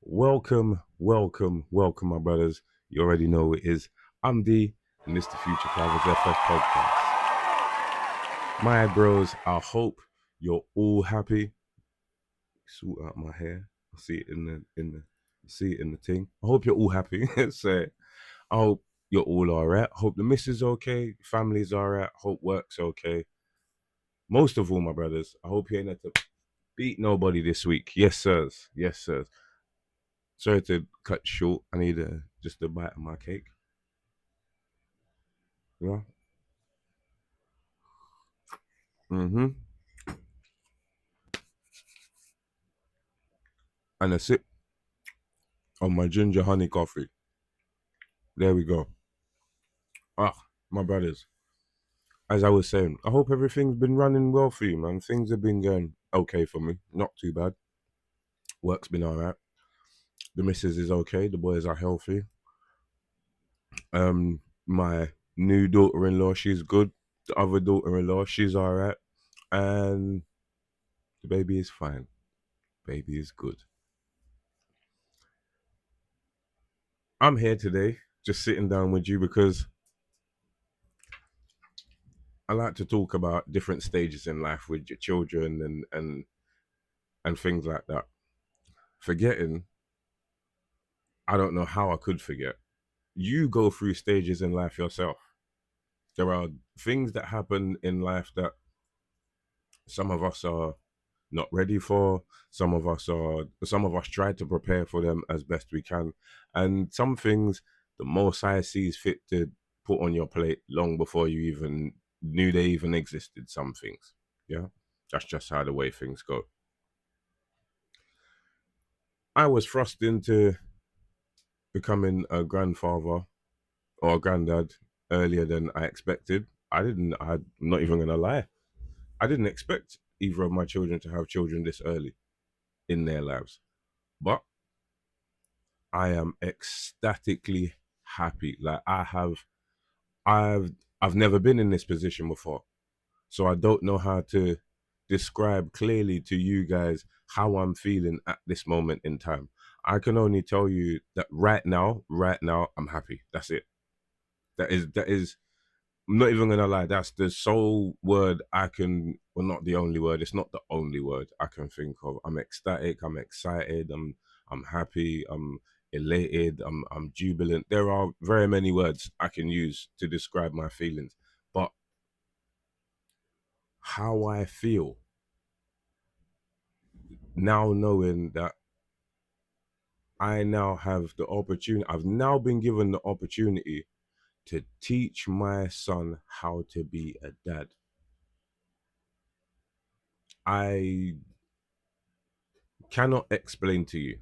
Welcome, welcome, welcome, my brothers. You already know who it is. I'm D, and this is the Future Fathers FF podcast. My bros, I hope you're all happy. Sort out my hair. I see it see it in the thing. I hope you're all happy. So I hope you're all alright. Hope the missus okay, family's alright. Hope work's okay. Most of all, my brothers, I hope you ain't had to beat nobody this week. Yes, sirs. Yes, sirs. Sorry to cut short. I need just a bite of my cake. Yeah. Mm-hmm. And a sip of my ginger honey coffee. There we go. Ah, my brothers. As I was saying, I hope everything's been running well for you, man. Things have been going okay for me. Not too bad. Work's been alright. The missus is okay. The boys are healthy. My new daughter-in-law, she's good. The other daughter-in-law, she's alright. And the baby is fine. Baby is good. I'm here today, just sitting down with you because I like to talk about different stages in life with your children and things like that. Forgetting, I don't know how I could forget. You go through stages in life yourself. There are things that happen in life that some of us are not ready for. Some of us try to prepare for them as best we can. And some things the most high sees fit to put on your plate long before you even knew they even existed, some things. Yeah. That's just how the way things go. I was thrust into becoming a grandfather or a granddad earlier than I expected. I'm not even going to lie. I didn't expect either of my children to have children this early in their lives. But I am ecstatically happy. Like I've, I've never been in this position before. So I don't know how to describe clearly to you guys how I'm feeling at this moment in time. I can only tell you that right now, I'm happy. That's it. That is I'm not even gonna lie, that's the sole word I can, well, not the only word, it's not the only word I can think of. I'm ecstatic, I'm excited, I'm happy, I'm elated, I'm jubilant. There are very many words I can use to describe my feelings. But how I feel now, knowing that I now have the opportunity, I've now been given the opportunity to teach my son how to be a dad. I cannot explain to you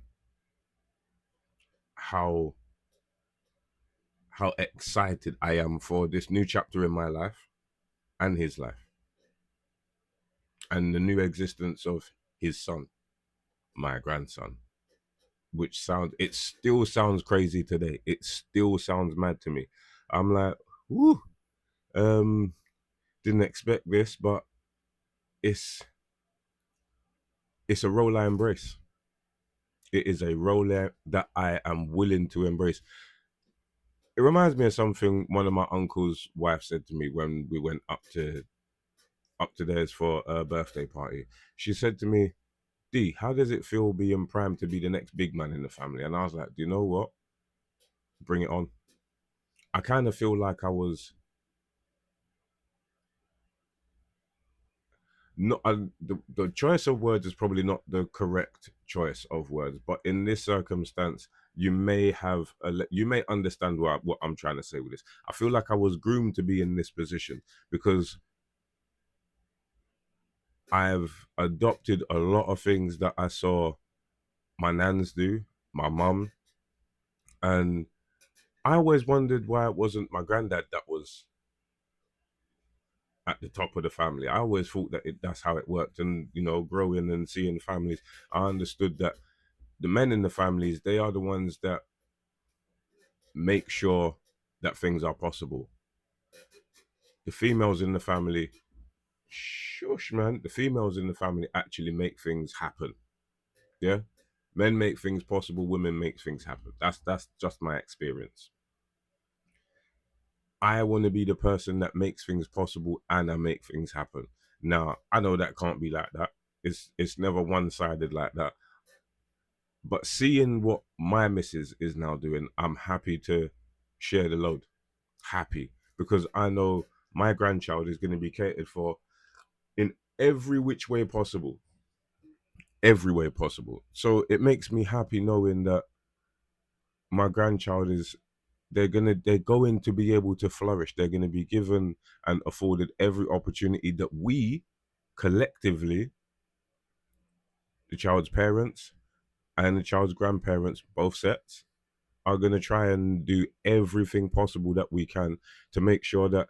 how excited I am for this new chapter in my life and his life and the new existence of his son, my grandson. Which sounds, it still sounds crazy today. It still sounds mad to me. I'm like, whoo, um, didn't expect this, but it's it's a role I embrace. It is a role that I am willing to embrace. It reminds me of something one of my uncle's wife said to me when we went up to theirs for a birthday party. She said to me, D, how does it feel being primed to be the next big man in the family? And I was like, do you know what? Bring it on. I kind of feel like I was not, the choice of words is probably not the correct choice of words, but in this circumstance, you may understand what I'm trying to say with this. I feel like I was groomed to be in this position because I've adopted a lot of things that I saw my nans do, my mum, and I always wondered why it wasn't my granddad that was at the top of the family. I always thought that that's how it worked. And, growing and seeing families, I understood that the men in the families, they are the ones that make sure that things are possible. The females in the family, shush, man, the females in the family actually make things happen. Yeah. Men make things possible, women make things happen. That's just my experience. I want to be the person that makes things possible and I make things happen. Now, I know that can't be like that. It's never one sided like that. But seeing what my missus is now doing, I'm happy to share the load. Happy. Because I know my grandchild is going to be catered for in every which way possible. Every way possible. So it makes me happy knowing that my grandchild is they're going to be able to flourish. They're going to be given and afforded every opportunity that we collectively, the child's parents and the child's grandparents, both sets, are going to try and do everything possible that we can to make sure that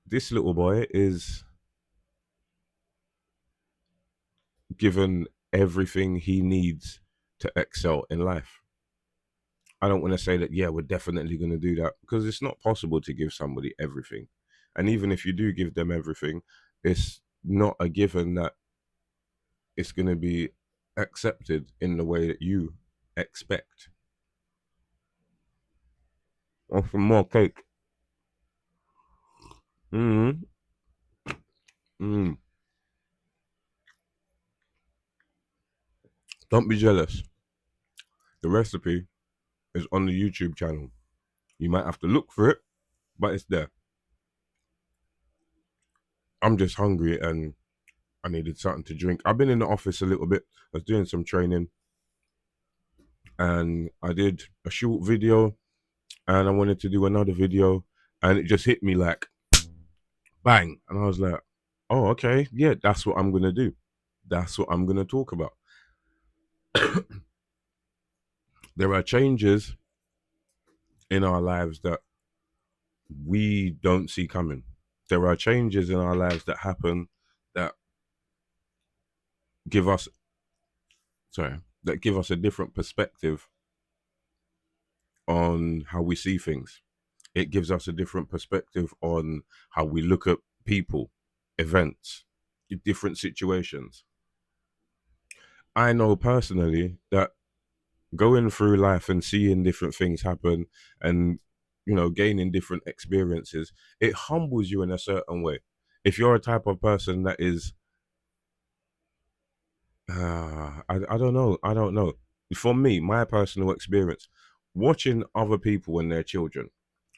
this little boy is given everything he needs to excel in life. I don't want to say that, yeah, we're definitely going to do that because it's not possible to give somebody everything. And even if you do give them everything, it's not a given that it's going to be accepted in the way that you expect. Or some more cake. Mm. Mm. Don't be jealous. The recipe is on the YouTube channel. You might have to look for it, but it's there. I'm just hungry and I needed something to drink. I've been in the office a little bit. I was doing some training and I did a short video and I wanted to do another video and it just hit me like bang. And I was like, oh, okay. Yeah, that's what I'm going to do. That's what I'm going to talk about. There are changes in our lives that we don't see coming. There are changes in our lives that happen that give us, that give us a different perspective on how we see things. It gives us a different perspective on how we look at people, events, different situations. I know personally that going through life and seeing different things happen and gaining different experiences, it humbles you in a certain way. If you're a type of person that is I don't know. For me, my personal experience, watching other people and their children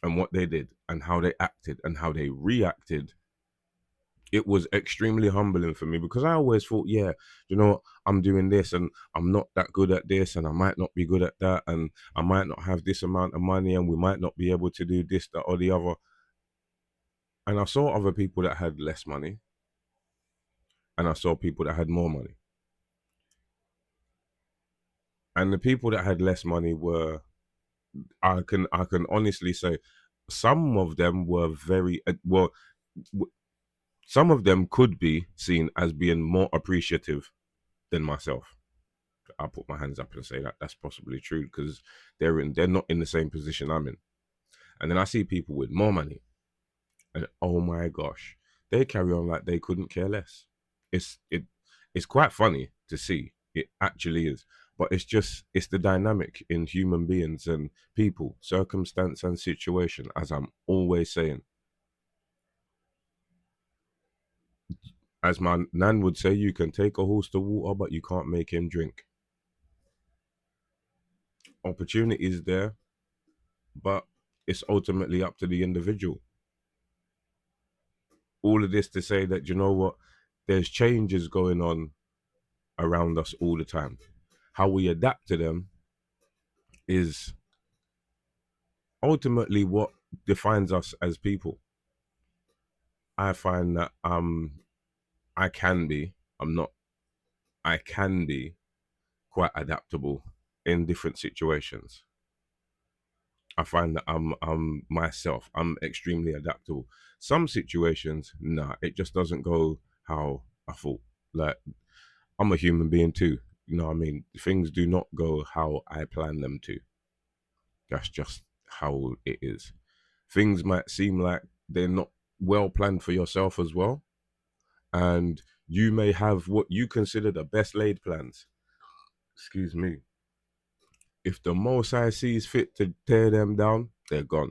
and what they did and how they acted and how they reacted, it was extremely humbling for me because I always thought, yeah, I'm doing this and I'm not that good at this and I might not be good at that and I might not have this amount of money and we might not be able to do this, that, or the other. And I saw other people that had less money and I saw people that had more money. And the people that had less money were, I can honestly say, some of them were very well. Some of them could be seen as being more appreciative than myself. I'll put my hands up and say that that's possibly true because they're not in the same position I'm in. And then I see people with more money, and oh my gosh, they carry on like they couldn't care less. It's it it's quite funny to see. It actually is. But it's the dynamic in human beings and people, circumstance and situation, as I'm always saying. As my nan would say, you can take a horse to water, but you can't make him drink. Opportunity is there, but it's ultimately up to the individual. All of this to say that, you know what, there's changes going on around us all the time. How we adapt to them is ultimately what defines us as people. I find that I can be, I'm not, I can be quite adaptable in different situations. I find that I'm myself. I'm extremely adaptable. Some situations, nah, it just doesn't go how I thought. Like, I'm a human being too. You know what I mean? Things do not go how I plan them to. That's just how it is. Things might seem like they're not well planned for yourself as well. And you may have what you consider the best laid plans. excuse me, if the Most High sees fit to tear them down, they're gone.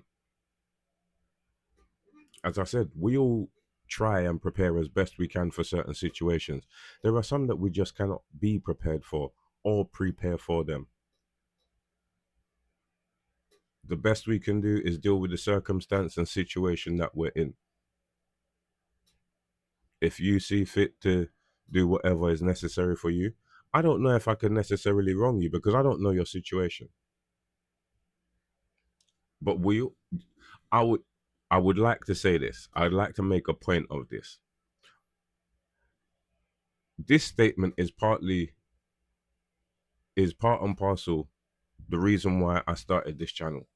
As I said, we all try and prepare as best we can for certain situations. There are some that we just cannot be prepared for or prepare for them. The best we can do is deal with the circumstance and situation that we're in. If you see fit to do whatever is necessary for you, I don't know if I can necessarily wrong you because I don't know your situation. But I would, I would like to say this. I'd like to make a point of this. This statement is part and parcel the reason why I started this channel.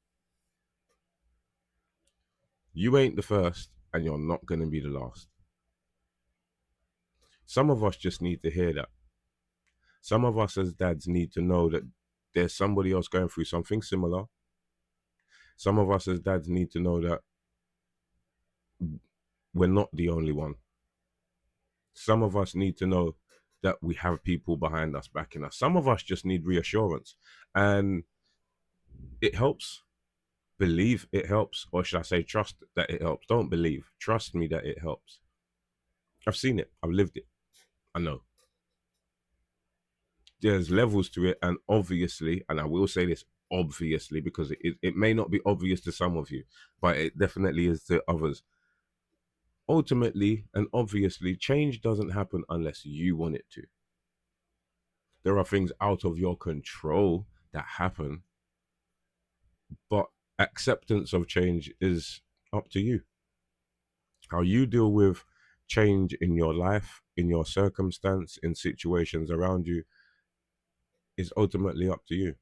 You ain't the first, and you're not going to be the last. Some of us just need to hear that. Some of us as dads need to know that there's somebody else going through something similar. Some of us as dads need to know that we're not the only one. Some of us need to know that we have people behind us backing us. Some of us just need reassurance. And it helps. Believe it helps. Or should I say, trust that it helps. Don't believe. Trust me that it helps. I've seen it. I've lived it. I know. There's levels to it. And obviously, and I will say this obviously, because it may not be obvious to some of you, but it definitely is to others. Ultimately and obviously, change doesn't happen unless you want it to. There are things out of your control that happen, but acceptance of change is up to you. How you deal with change in your life, in your circumstance, in situations around you is ultimately up to you.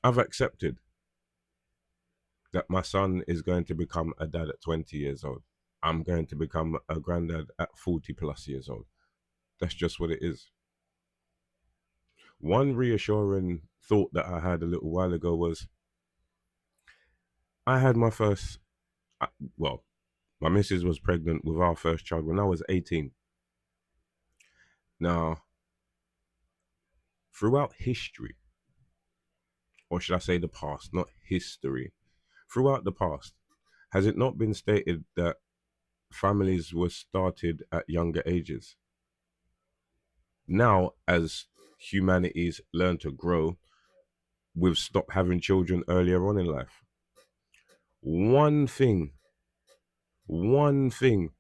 I've accepted that my son is going to become a dad at 20 years old. I'm going to become a granddad at 40 plus years old. That's just what it is. One reassuring thought that I had a little while ago was I had my first, well, my missus was pregnant with our first child when I was 18. Now, throughout history, or should I say the past, not history, throughout the past, has it not been stated that families were started at younger ages? Now, as humanities learn to grow, we've stopped having children earlier on in life. One thing, one thing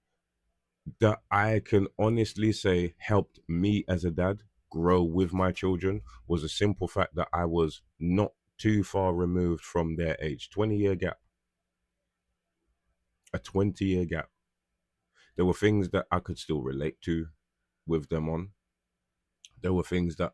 that I can honestly say helped me as a dad grow with my children was a simple fact that I was not too far removed from their age. 20-year gap. A 20-year gap. There were things that I could still relate to with them on. There were things that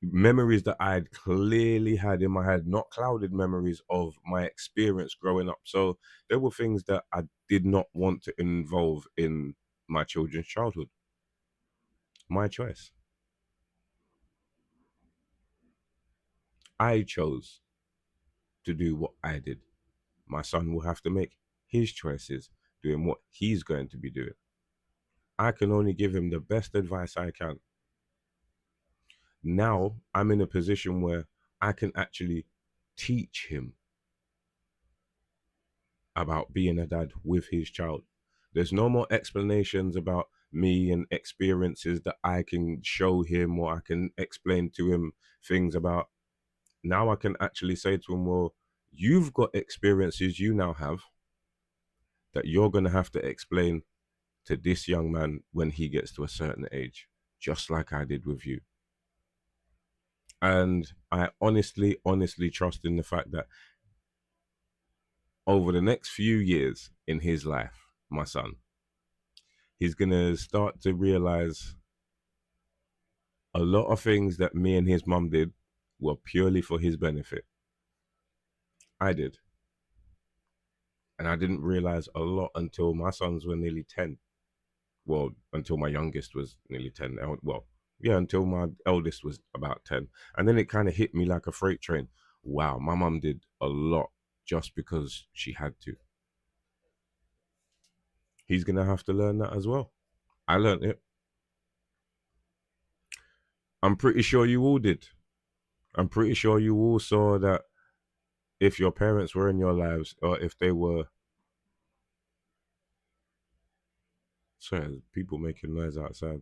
memories that I had clearly had in my head, not clouded memories of my experience growing up. So there were things that I did not want to involve in my children's childhood. My choice. I chose to do what I did. My son will have to make his choices doing what he's going to be doing. I can only give him the best advice I can. Now I'm in a position where I can actually teach him about being a dad with his child. There's no more explanations about me and experiences that I can show him or I can explain to him things about. Now I can actually say to him, well, you've got experiences you now have that you're going to have to explain to this young man when he gets to a certain age, just like I did with you. And I honestly trust in the fact that over the next few years in his life, my son, he's going to start to realize a lot of things that me and his mum did were purely for his benefit. I did. And I didn't realize a lot until my sons were nearly 10. Well, until my youngest was nearly 10. Well, yeah, until my eldest was about 10. And then it kind of hit me like a freight train. Wow, my mum did a lot just because she had to. He's going to have to learn that as well. I learned it. I'm pretty sure you all did. I'm pretty sure you all saw that if your parents were in your lives, or if they were. Sorry, there's people making noise outside.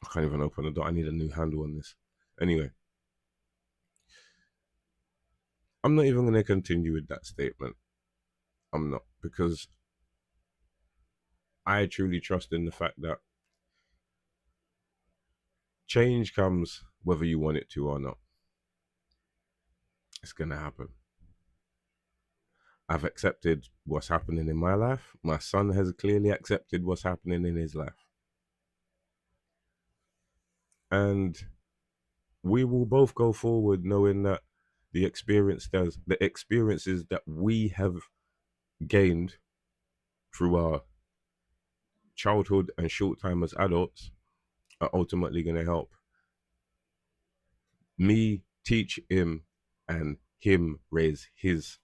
I can't even open the door. I need a new handle on this. Anyway, I'm not even going to continue with that statement. I'm not, because I truly trust in the fact that change comes whether you want it to or not. It's going to happen. I've accepted what's happening in my life. My son has clearly accepted what's happening in his life. And we will both go forward knowing that the experiences that we have gained through our childhood and short time as adults are ultimately going to help me teach him and him raise his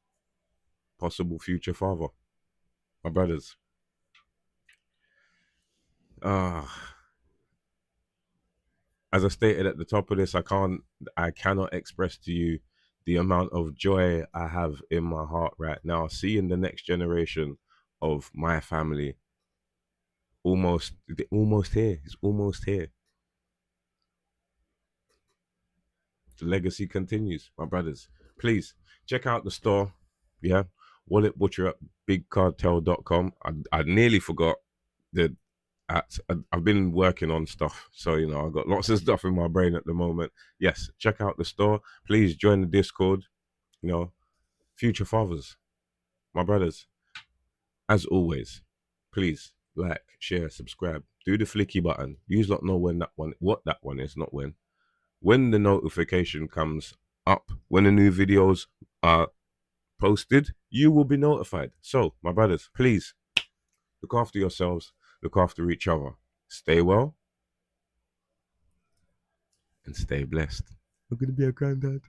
possible future father. My brothers. Ah, as I stated at the top of this, I cannot express to you the amount of joy I have in my heart right now, seeing the next generation of my family almost here. It's almost here. The legacy continues, my brothers. Please check out the store. Yeah. Wallet Butcher at bigcartel.com. I nearly forgot that I've been working on stuff. So, I've got lots of stuff in my brain at the moment. Yes, check out the store. Please join the Discord. Future fathers, my brothers. As always, please like, share, subscribe. Do the flicky button. You not know what that one is, not when. When the notification comes up, when the new videos are posted, you will be notified. So, my brothers, please look after yourselves, look after each other. Stay well and stay blessed. I'm going to be a granddad.